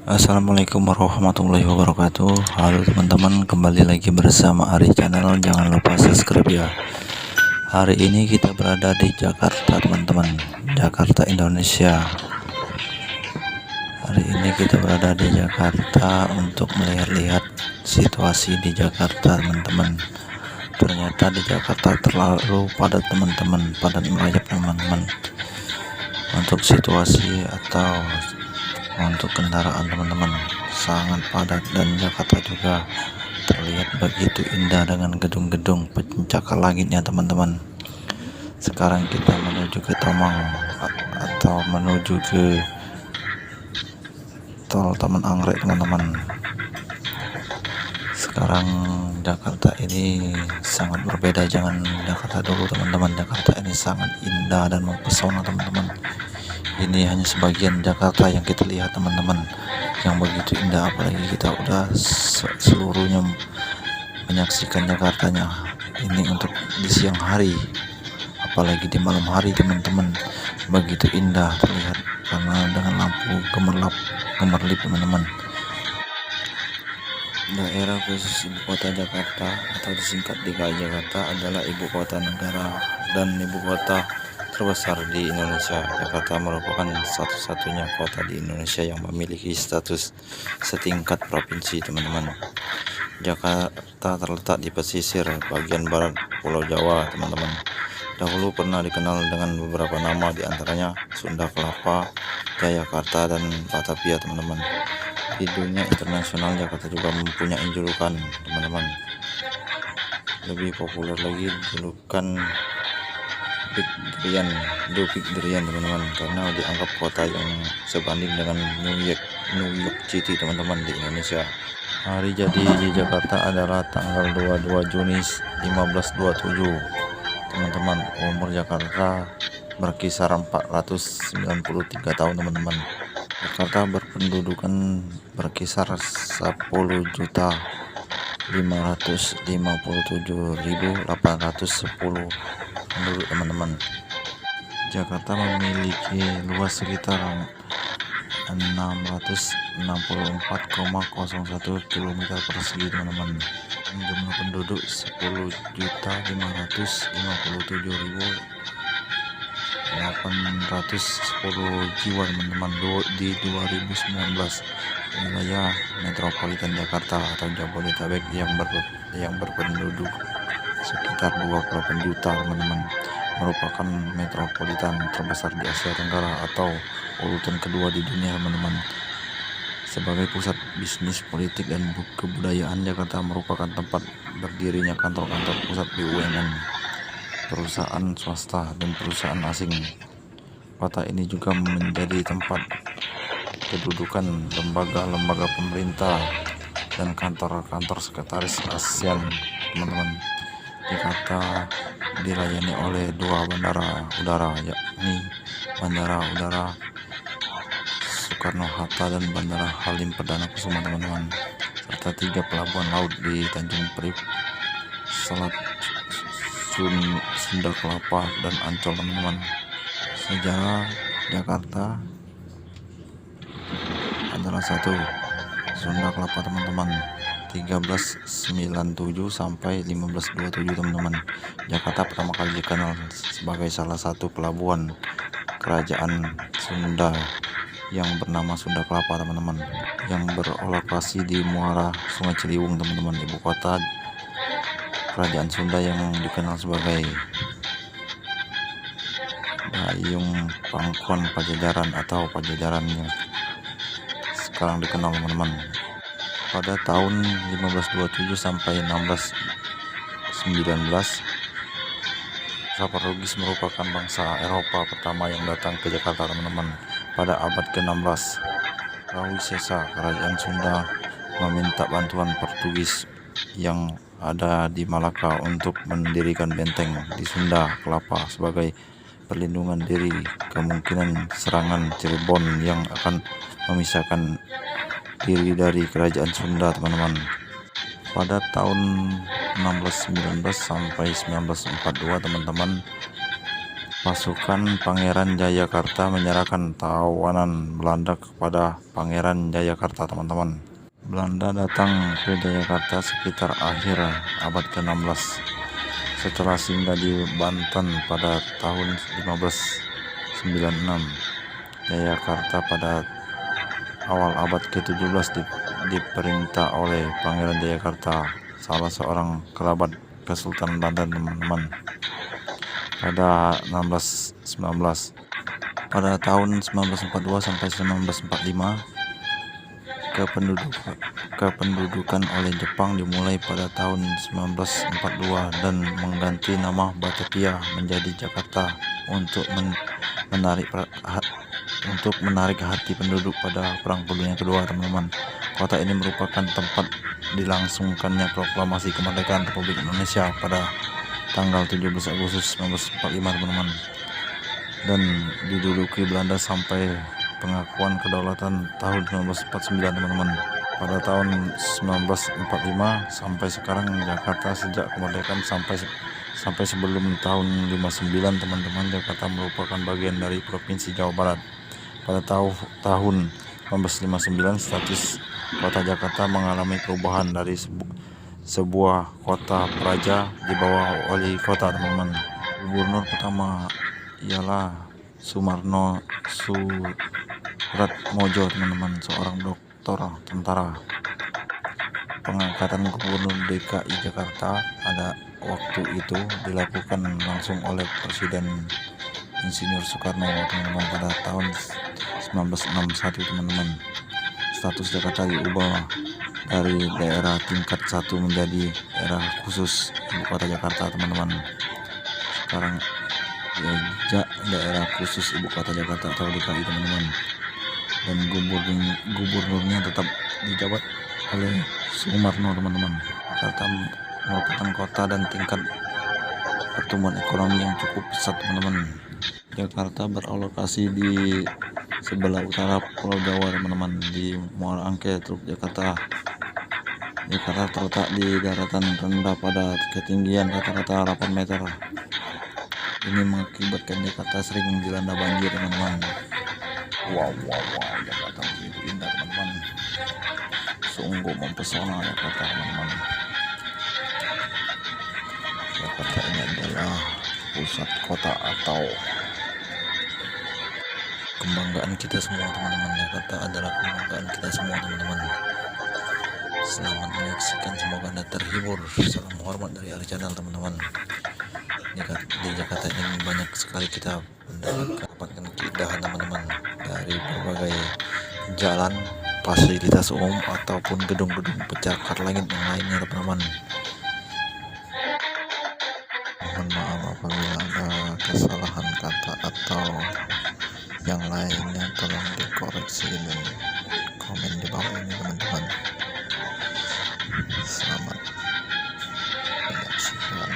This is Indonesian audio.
Assalamualaikum warahmatullahi wabarakatuh. Halo teman-teman, kembali lagi bersama Ari Channel. Jangan lupa subscribe ya. Hari ini kita berada di Jakarta teman-teman, Jakarta Indonesia. Hari ini kita berada di Jakarta untuk melihat-lihat situasi di Jakarta teman-teman. Ternyata di Jakarta terlalu padat teman-teman, padat merayap teman-teman. Untuk situasi atau untuk kendaraan teman-teman sangat padat, dan Jakarta juga terlihat begitu indah dengan gedung-gedung pencakar langitnya teman-teman. Sekarang kita menuju ke Tomang atau menuju ke tol Taman Anggrek teman-teman. Sekarang Jakarta ini sangat berbeda, jangan Jakarta dulu teman-teman. Jakarta ini sangat indah dan mempesona teman-teman. Ini hanya sebagian Jakarta yang kita lihat teman-teman, yang begitu indah, apalagi kita udah seluruhnya menyaksikan Jakartanya. Ini untuk di siang hari, apalagi di malam hari teman-teman, begitu indah terlihat karena dengan lampu gemerlap teman-teman. Daerah khusus ibu kota Jakarta atau disingkat DKI Jakarta adalah ibu kota negara dan ibu kota terbesar di Indonesia. Jakarta merupakan satu-satunya kota di Indonesia yang memiliki status setingkat provinsi teman-teman. Jakarta terletak di pesisir bagian barat Pulau Jawa teman-teman. Dahulu pernah dikenal dengan beberapa nama, diantaranya Sunda Kelapa, Jayakarta, dan Batavia teman-teman. Di dunia internasional Jakarta juga mempunyai julukan teman-teman. Lebih populer lagi julukan Big Durian teman-teman, karena dianggap kota yang sebanding dengan New York City teman-teman di Indonesia. Hari jadi di Jakarta adalah tanggal 22 Juni 1527 teman-teman. Umur Jakarta berkisar 493 tahun teman-teman. Jakarta berpendudukan berkisar 10.557.810 penduduk teman-teman. Jakarta memiliki luas sekitar 664,01 km persegi teman-teman. Jumlah penduduk 10.551.810 jiwa teman-teman di 2019. Wilayah metropolitan Jakarta atau Jabodetabek yang berpenduduk sekitar 28 juta teman-teman, merupakan metropolitan terbesar di Asia Tenggara atau urutan kedua di dunia teman-teman. Sebagai pusat bisnis, politik, dan kebudayaan, Jakarta merupakan tempat berdirinya kantor-kantor pusat BUMN, perusahaan swasta, dan perusahaan asing. Kota ini juga menjadi tempat kedudukan lembaga-lembaga pemerintah dan kantor-kantor sekretaris ASEAN teman-teman. Jakarta dilayani oleh dua bandara udara, yakni Bandara Udara Soekarno-Hatta dan Bandara Halim Perdana Kusuma teman-teman, serta 3 pelabuhan laut di Tanjung Priok, Selat Sunda Kelapa, dan Ancol teman-teman. Sejarah Jakarta adalah 1. Sunda Kelapa teman-teman, 1397 sampai 1527 teman-teman. Jakarta pertama kali dikenal sebagai salah satu pelabuhan kerajaan Sunda yang bernama Sunda Kelapa teman-teman, yang berlokasi di muara Sungai Ciliwung teman-teman. Ibu kota kerajaan Sunda yang dikenal sebagai Dayung Pangkuan Pajajaran atau Pajajaran yang sekarang dikenal teman-teman. Pada tahun 1527 sampai 1619, Portugis merupakan bangsa Eropa pertama yang datang ke Jakarta teman-teman. Pada abad ke-16, Rawi Sesa, kerajaan Sunda, meminta bantuan Portugis yang ada di Malaka untuk mendirikan benteng di Sunda Kelapa sebagai perlindungan diri kemungkinan serangan Cirebon yang akan memisahkan diri dari kerajaan Sunda teman-teman. Pada tahun 1619 sampai 1942 teman-teman, Pasukan Pangeran Jayakarta menyerahkan tawanan Belanda kepada Pangeran Jayakarta, teman-teman. Belanda datang ke Jayakarta sekitar akhir abad ke-16 setelah singgah di Banten pada tahun 1596. Jayakarta pada awal abad ke-17 diperintah oleh Pangeran Jayakarta, salah seorang kerabat Kesultanan Banten, teman-teman. Pada 1619, pada tahun 1942 sampai 1945, kependudukan oleh Jepang dimulai pada tahun 1942 dan mengganti nama Batavia menjadi Jakarta untuk menarik hati penduduk pada Perang Dunia Kedua, teman-teman. Kota ini merupakan tempat dilangsungkannya proklamasi kemerdekaan Republik Indonesia pada tanggal 17 Agustus 1945, teman-teman, dan diduduki Belanda sampai pengakuan kedaulatan tahun 1949, teman-teman. Pada tahun 1945 sampai sekarang, Jakarta sejak kemerdekaan sampai sebelum tahun 59, teman-teman, Jakarta merupakan bagian dari Provinsi Jawa Barat. Pada tahun 1959, status kota Jakarta mengalami perubahan dari sebuah kota praja di bawah wali kota, teman-teman. Gubernur pertama ialah Sumarno Suratmojo, teman-teman, seorang doktor tentara. Pengangkatan Gubernur DKI Jakarta pada waktu itu dilakukan langsung oleh Presiden Insinyur Soekarno, teman-teman, pada tahun 1961, teman-teman. Status Jakarta diubah dari daerah tingkat 1 menjadi daerah khusus ibu kota Jakarta, teman-teman. Sekarang daerah khusus ibu kota Jakarta atau DKI, teman-teman, dan gubernurnya tetap dijabat oleh Sumarno, teman-teman. Jakarta merupakan kota dan tingkat pertumbuhan ekonomi yang cukup pesat, teman-teman. Jakarta beralokasi di sebelah utara Pulau Jawa, teman-teman, di Muara Angke, Teluk Jakarta. Jakarta terletak di daratan rendah pada ketinggian rata-rata 8 meter. Ini mengakibatkan Jakarta sering dilanda banjir, teman-teman. Wow, Jakarta begitu indah, teman-teman. Sungguh mempesona Jakarta, teman-teman. Jakarta ini adalah pusat kota atau kebanggaan kita semua, teman-teman. Jakarta adalah kebanggaan kita semua, teman-teman. Selamat menyaksikan, semoga Anda terhibur. Salam hormat dari Ari Channel, teman-teman. Di Jakarta ini banyak sekali kita mendapatkan keindahan, teman-teman, dari berbagai jalan, fasilitas umum ataupun gedung-gedung pencakar langit yang lainnya, teman-teman. Mohon maaf apabila ada kesalahan kata atau yang lainnya, tolong dikoreksi dan komen di bawah ini, teman-teman. Selamat menyaksikan.